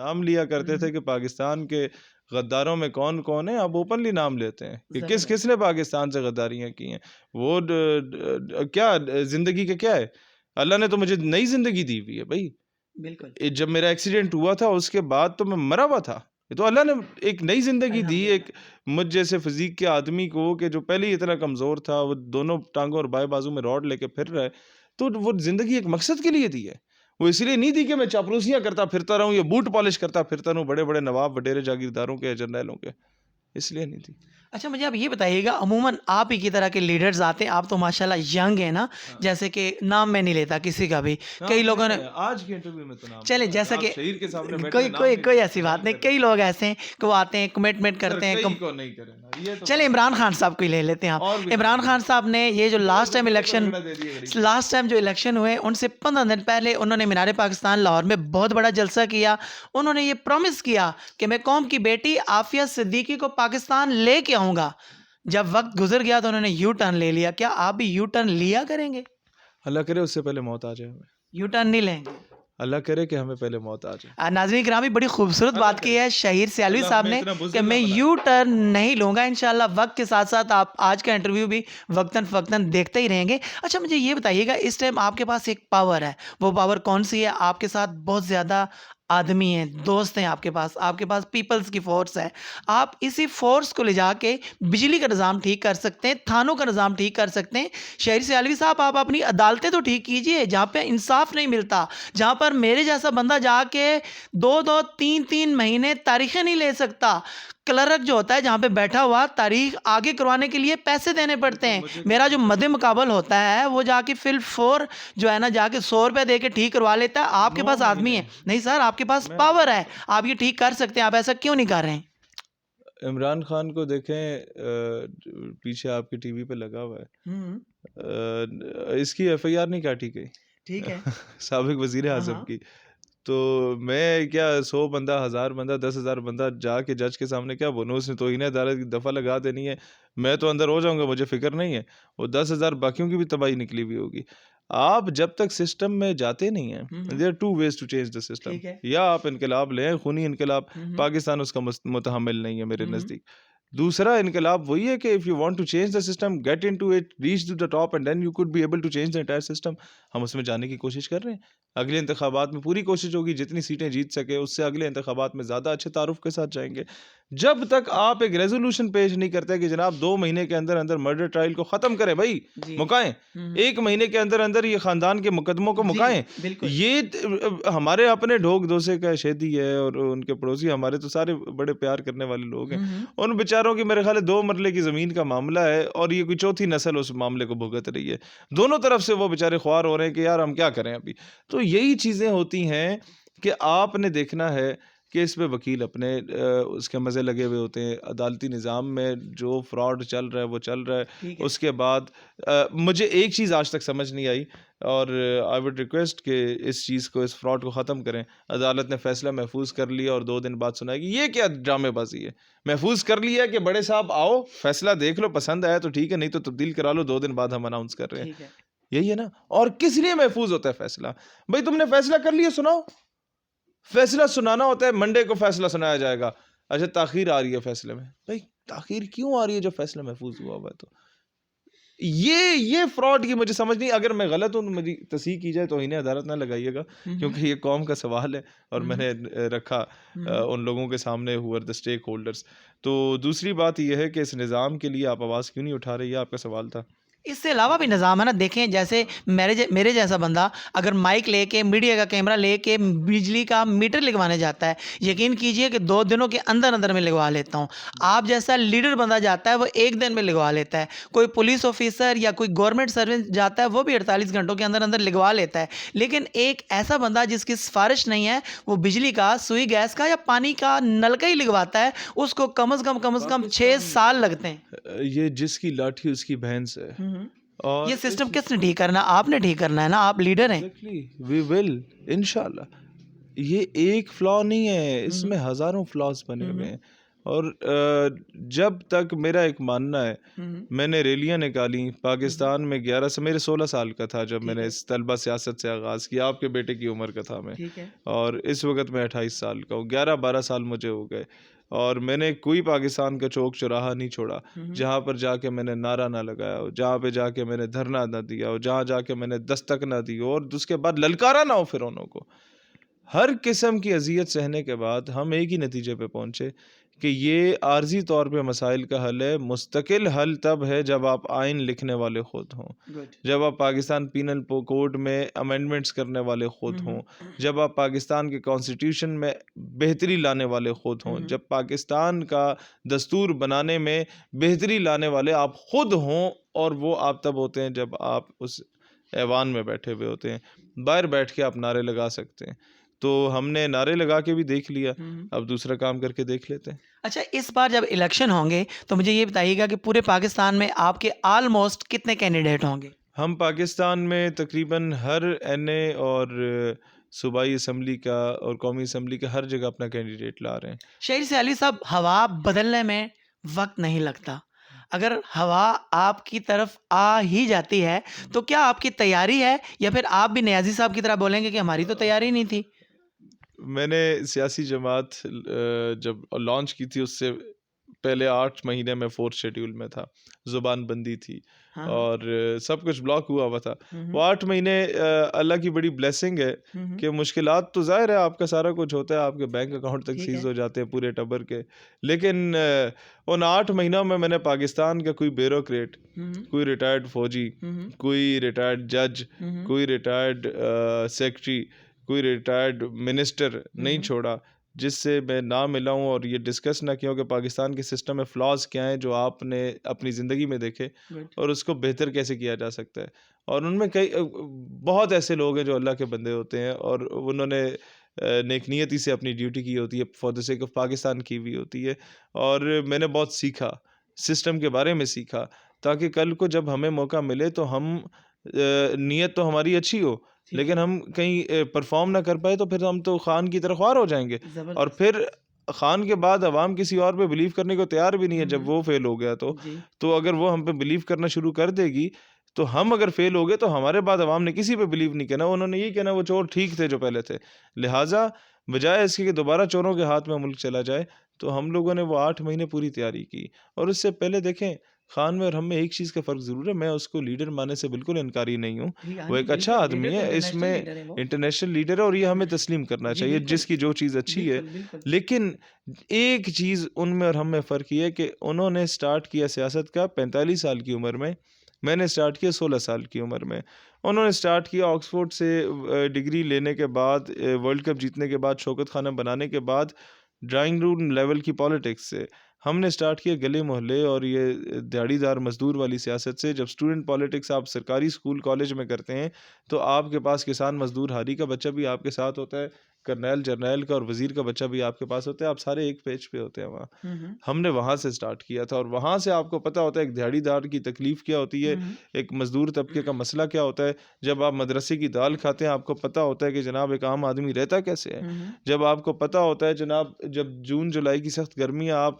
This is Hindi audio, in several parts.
नाम लिया करते थे कि पाकिस्तान के गद्दारों में कौन कौन है, अब ओपनली नाम लेते हैं कि किस किसने पाकिस्तान से गद्दारियां की हैं। वो क्या जिंदगी का क्या है, अल्लाह ने तो मुझे नई जिंदगी दी हुई है भाई। बिल्कुल, जब मेरा एक्सीडेंट हुआ था उसके बाद तो मैं मरा हुआ था, ये तो अल्लाह ने एक नई जिंदगी दी एक मुझ जैसे फिजिक के आदमी को, कि जो पहले ही इतना कमजोर था, वो दोनों टांगों और बाएं बाजू में रॉड लेके फिर रहा है। तो वो जिंदगी एक मकसद के लिए दी है, वो इसलिए नहीं दी कि मैं चापलूसियां करता फिरता रहूं या बूट पॉलिश करता फिरता रहूं बड़े बड़े नवाब वडेरे जागीरदारों के, जर्नैलों के, इसलिए नहीं थी। अच्छा मुझे आप ये बताइएगा, अमूमन आप ही की तरह के लीडर्स आते हैं, आप तो माशाल्लाह यंग हैं ना, हाँ जैसे कि नाम मैं नहीं लेता किसी का भी, हाँ, कई लोगों ने, मैं आज के इंटरव्यू में तो नाम चले लूंगा, जैसा आप कि शहीर के सामने बैठे कोई हैं, नाम कोई नहीं कोई लूंगा, ऐसी बात सलाम नहीं, करें। कई लोग ऐसे हैं कि वो आते हैं, कमिटमेंट सर करते हैं कई को नहीं करें ना, ये तो चले बात इमरान खान साहब को ही ले लेते हैं और आप। भी इमरान नाम खान साहब ने ये जो लास्ट टाइम मुझे तो इलेक्शन, रगड़ा दे दिया घड़ी। लास्ट टाइम जो इलेक्शन हुए उनसे 15 दिन पहले उन्होंने मीनार पाकिस्तान लाहौर में बहुत बड़ा जलसा किया। उन्होंने ये प्रॉमिस किया कि मैं कौम की बेटी आफिया सिद्दीकी को पाकिस्तान लेके आऊँगा। जब वक्त गुजर गया तो उन्होंने यू टर्न ले लिया। क्या आप भी यू टर्न लिया करेंगे? अल्लाह करे उससे पहले मौत आ जाए हमें, यू टर्न नहीं लेंगे? अल्लाह करे कि हमें पहले मौत आ जाए। नाज़रीन किरामी, बड़ी खूबसूरत अल्लाह बात की करे, है शहीर सियालवी अल्लाह साहब हमें ने इतना कि बुज़दिल मैं ना बनाए। यू टर्न नहीं लूँगा। इंशाल्लाह वक्त के साथ साथ आप आज का इंटरव्यू भी वक्तन फ़वक्तन देखते ही रहेंगे। अच्छा मुझे ये बताइएगा, इस टाइम आपके पास एक पावर है, वो पावर कौन सी है? आपके साथ बहुत ज़्यादा आदमी हैं, दोस्त हैं आपके पास पीपल्स की फ़ोर्स है। आप इसी फ़ोर्स को ले जाके बिजली का निज़ाम ठीक कर सकते हैं, थानों का निज़ाम ठीक कर सकते हैं। शहीर सियालवी साहब, आप अपनी अदालतें तो ठीक कीजिए, जहाँ पे इंसाफ नहीं मिलता, जहाँ पर मेरे जैसा बंदा जाके 2-2 3-3 महीने तारीखें नहीं ले सकता। क्लर्क जो होता है जहाँ पे बैठा हुआ, तारीख आगे करवाने के लिए पैसे देने पड़ते हैं। मेरा जो मद्दे मुकाबल होता है वो जाके फिल 4 जो है ना, जाके 100 रुपये दे के ठीक करवा लेता है। आपके 9 पास आदमी महीने है नहीं सर, आपके पास मैं पावर है, आप ये ठीक कर सकते हैं, आप ऐसा क्यों नहीं कर रहे हैं? इमरान खान को देखें, पीछे आपकी टीवी पे लगा हुआ है, इसकी एफआईआर नहीं काटी गई ठीक है। साबिक वजीर हाँ, आजम हाँ। की। तो मैं क्या 100 बंदा, 1000 बंदा, 10,000 बंदा जाके जज के सामने क्या बोलूँ, उसने तौहीन अदालत की दफ़ा लगा देनी है, मैं तो अंदर हो जाऊंगा, मुझे फिक्र नहीं है। वो 10,000 बाकियों की भी तबाही निकली हुई होगी। आप जब तक सिस्टम में जाते नहीं हैं, there are two ways to change the system, ठीक है। या आप इनकलाब लें, खूनी इनकलाब, पाकिस्तान उसका मुतहम्मिल नहीं है मेरे नज़दीक। दूसरा इनकलाब वही है कि if you want to change the system, get into it, reach to the top and then you could be able to change the entire system. हम उसमें जाने की कोशिश कर रहे हैं। अगले इंतखाबात में पूरी कोशिश होगी जितनी सीटें जीत सके, उससे अगले इंतखाबात में ज़्यादा अच्छे तारुफ के साथ जाएंगे। जब तक आप एक रेजोल्यूशन पेश नहीं करते कि जनाब 2 महीने के अंदर अंदर मर्डर ट्रायल को ख़त्म करें भाई, जी। मुकाएं, 1 महीने के अंदर अंदर ये ख़ानदान के मुकदमों को जी, मुकाएं। बिल्कुल। ये हमारे अपने ढोक दोसे का शेदी है और उनके पड़ोसी हमारे तो सारे बड़े प्यार करने वाले लोग हैं। उन बेचारों की मेरे ख्याल है 2 मरले की ज़मीन का मामला है और ये कोई चौथी नस्ल उस मामले को भुगत रही है। दोनों तरफ से वो बेचारे ख्वार हो रहे हैं कि यार हम क्या करें अभी। तो यही चीज़ें होती हैं कि आपने देखना है कि इस पे वकील अपने उसके मज़े लगे हुए होते हैं। अदालती निज़ाम में जो फ्रॉड चल रहा है वो चल रहा है। ठीक है। उसके बाद मुझे एक चीज़ आज तक समझ नहीं आई और आई वुड रिक्वेस्ट कि इस चीज़ को, इस फ्रॉड को ख़त्म करें। अदालत ने फ़ैसला महफूज कर लिया और 2 दिन बाद सुनाएगी, ये क्या ड्रामेबाजी है। महफूज कर लिया कि बड़े साहब आओ, फ़ैसला देख लो, पसंद आया तो ठीक है, नहीं तो तब्दील करा लो, 2 दिन बाद हम अनाउंस कर रहे हैं। ठीक है। यही है ना। और किस लिए महफूज होता है फैसला? भाई तुमने फैसला कर लिया, सुनाओ। फैसला सुनाना होता है, मंडे को फैसला सुनाया जाएगा। अच्छा ताखीर आ रही है फैसले में, भाई ताखीर क्यों आ रही है जब फैसला महफूज हुआ हुआ है तो। ये फ्रॉड की मुझे समझ नहीं। अगर मैं गलत हूं तो मेरी तस्हीह की जाए, तो इन्हें अदालत ना लगाइएगा, क्योंकि ये कौम का सवाल है और मैंने रखा उन लोगों के सामने who are the stakeholders. तो दूसरी बात यह है कि इस निज़ाम के लिए आप आवाज़ क्यों नहीं उठा रहे, ये आपका सवाल था। इससे अलावा भी निज़ाम है ना, देखें जैसे मेरे जैसा बंदा अगर माइक लेके, मीडिया का कैमरा लेके बिजली का मीटर लगवाने जाता है, यकीन कीजिए कि 2 दिनों के अंदर अंदर में लगवा लेता हूँ। आप जैसा लीडर बंदा जाता है वो 1 दिन में लगवा लेता है। कोई पुलिस ऑफिसर या कोई गवर्नमेंट सर्वेंट जाता है वो भी 48 घंटों के अंदर अंदर लगवा लेता है। लेकिन एक ऐसा बंदा जिसकी सिफारिश नहीं है, वो बिजली का, सुई गैस का या पानी का नल का ही लगवाता है, उसको कम से कम 6 साल लगते हैं। ये जिसकी लाठी उसकी भैंस है। ये और सिस्टम किसने ठीक करना? आपने ठीक करना है ना, आप लीडर हैं। एग्जैक्टली वी विल इंशाल्लाह। ये एक फ्लॉ नहीं है, इसमें हज़ारों फ्लॉज बने हुए हैं। और जब तक मेरा एक मानना है, मैंने रैलियां निकाली पाकिस्तान में 11 से, मेरे 16 साल का था जब मैंने इस तलबा सियासत से आगाज़ किया, आपके बेटे की उम्र का था मैं, ठीक है। और इस वक्त मैं 28 साल का हूँ, 11-12 साल मुझे हो गए, और मैंने कोई पाकिस्तान का चौक चौराहा नहीं छोड़ा जहाँ पर जाके मैंने नारा ना लगाया हो, जहाँ पे जाके मैंने धरना ना दिया हो, जहाँ जाके मैंने दस्तक ना दी हो, और उसके बाद ललकारा ना हो फिरौनों को। हर किस्म की अजियत सहने के बाद हम एक ही नतीजे पे पहुंचे कि ये आर्जी तौर पे मसाइल का हल है। मुस्तकिल हल तब है जब आप आइन लिखने वाले खुद हों, गुड। जब आप पाकिस्तान पीनल कोड में अमेंडमेंट्स करने वाले खुद हों, जब आप पाकिस्तान के कॉन्स्टिट्यूशन में बेहतरी लाने वाले खुद हों, जब पाकिस्तान का दस्तूर बनाने में बेहतरी लाने वाले आप खुद हों। और वो आप तब होते हैं जब आप उस ऐवान में बैठे हुए होते हैं। बाहर बैठ के आप नारे लगा सकते हैं, तो हमने नारे लगा के भी देख लिया, अब दूसरा काम करके देख लेते हैं। अच्छा, इस बार जब इलेक्शन होंगे तो मुझे ये बताइएगा कि पूरे पाकिस्तान में आपके ऑलमोस्ट कितने कैंडिडेट होंगे? हम पाकिस्तान में तकरीबन हर एनए और सूबाई असम्बली का और कौमी असम्बली का हर जगह अपना कैंडिडेट ला रहे हैं। शहीर से अली साहब, हवा बदलने में वक्त नहीं लगता। अगर हवा आपकी तरफ आ ही जाती है तो क्या आपकी तैयारी है, या फिर आप भी नियाजी साहब की तरह बोलेंगे कि हमारी तो तैयारी नहीं थी? मैंने सियासी जमात जब लॉन्च की थी उससे पहले 8 महीने में 4th शेड्यूल में था, ज़ुबान बंदी थी हाँ, और सब कुछ ब्लॉक हुआ हुआ था। हम्म, वो 8 महीने अल्लाह की बड़ी ब्लेसिंग है कि मुश्किलात तो ज़ाहिर है, आपका सारा कुछ होता है, आपके बैंक अकाउंट तक ठीक सीज है। हो जाते हैं पूरे टब्बर के, लेकिन उन 8 महीनों में मैंने पाकिस्तान का कोई ब्यूरोक्रेट, कोई रिटायर्ड फौजी, कोई रिटायर्ड जज, कोई रिटायर्ड सेक्रेटरी, कोई रिटायर्ड मिनिस्टर नहीं छोड़ा जिससे मैं ना मिला हूँ और ये डिस्कस ना किया कि पाकिस्तान के सिस्टम में फ्लॉज क्या हैं जो आपने अपनी ज़िंदगी में देखे और उसको बेहतर कैसे किया जा सकता है। और उनमें कई बहुत ऐसे लोग हैं जो अल्लाह के बंदे होते हैं और उन्होंने नेक नियति से अपनी ड्यूटी की होती है, for the sake of Pakistan की हुई होती है। और मैंने बहुत सीखा, सिस्टम के बारे में सीखा, ताकि कल को जब हमें मौका मिले तो हम नीयत तो हमारी अच्छी हो, लेकिन हम कहीं परफॉर्म ना कर पाए तो फिर हम तो खान की तरह ख्वार हो जाएंगे। और फिर खान के बाद अवाम किसी और पे बिलीव करने को तैयार भी नहीं है जब वो फेल हो गया तो अगर वो हम पे बिलीव करना शुरू कर देगी तो हम अगर फेल हो गए तो हमारे बाद अवाम ने किसी पे बिलीव नहीं करना, उन्होंने यही कहना वो चोर ठीक थे जो पहले थे। लिहाजा बजाय इसके कि दोबारा चोरों के हाथ में मुल्क चला जाए, तो हम लोगों ने वो 8 महीने पूरी तैयारी की। और उससे पहले देखें, खान में और हम में एक चीज़ का फ़र्क ज़रूर है, मैं उसको लीडर मानने से बिल्कुल इनकारी नहीं हूँ। वो एक अच्छा आदमी है, इसमें इंटरनेशनल लीडर है और ये हमें तस्लीम करना चाहिए जिसकी जो चीज़ अच्छी है। लेकिन एक चीज़ उनमें और हम में फ़र्क ये है कि उन्होंने स्टार्ट किया सियासत का 45 साल की उम्र में, मैंने स्टार्ट किया 16 साल की उम्र में। उन्होंने स्टार्ट किया ऑक्सफोर्ड से डिग्री लेने के बाद, वर्ल्ड कप जीतने के बाद, शौकत खाना बनाने के बाद, ड्राइंग रूम लेवल की पॉलिटिक्स से। हमने स्टार्ट किया गली मोहल्ले और ये दिहाड़ीदार मजदूर वाली सियासत से। जब स्टूडेंट पॉलिटिक्स आप सरकारी स्कूल कॉलेज में करते हैं तो आपके पास किसान मजदूर हारी का बच्चा भी आपके साथ होता है, करनैल जर्नैल का और वजीर का बच्चा भी आपके पास होता है, आप सारे एक पेज पे होते हैं वहाँ। हमने वहाँ से स्टार्ट किया था और वहाँ से आपको पता होता है एक दिहाड़ीदार की तकलीफ़ क्या होती है, एक मजदूर तबके का मसला क्या होता है। जब आप मदरसे की दाल खाते हैं आपको पता होता है कि जनाब एक आम आदमी रहता कैसे है। जब आपको पता होता है जनाब, जब जून जुलाई की सख्त गर्मियाँ आप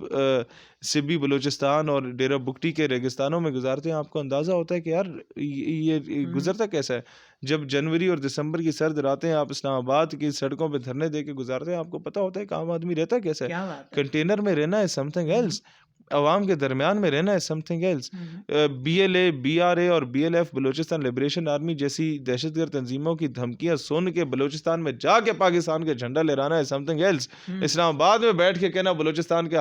सिब्बी बलूचिस्तान और डेरा बुगटी के रेगिस्तानों में गुजारते हैं, आपको अंदाज़ा होता है कि यार ये गुजरता कैसा है। जब जनवरी और दिसंबर की सर्द रातें आप इस्लामाबाद की सड़कों पे धरने दे के गुजारते हैं, आपको पता होता है कि आम आदमी रहता कैसा है। क्या बात है। कंटेनर में रहना है समथिंग एल्स, अवाम के दरमियान में रहना है समथिंग एल्स। BLA, BRA और BLF बलूचिस्तान लिबरेशन आर्मी जैसी दहशतगर्द तंजीमों की धमकियां सुन के बलूचिस्तान में जाके पाकिस्तान का झंडा लहराना है समथिंग एल्स। इस्लामाबाद में बैठ के कहना बलूचिस्तान के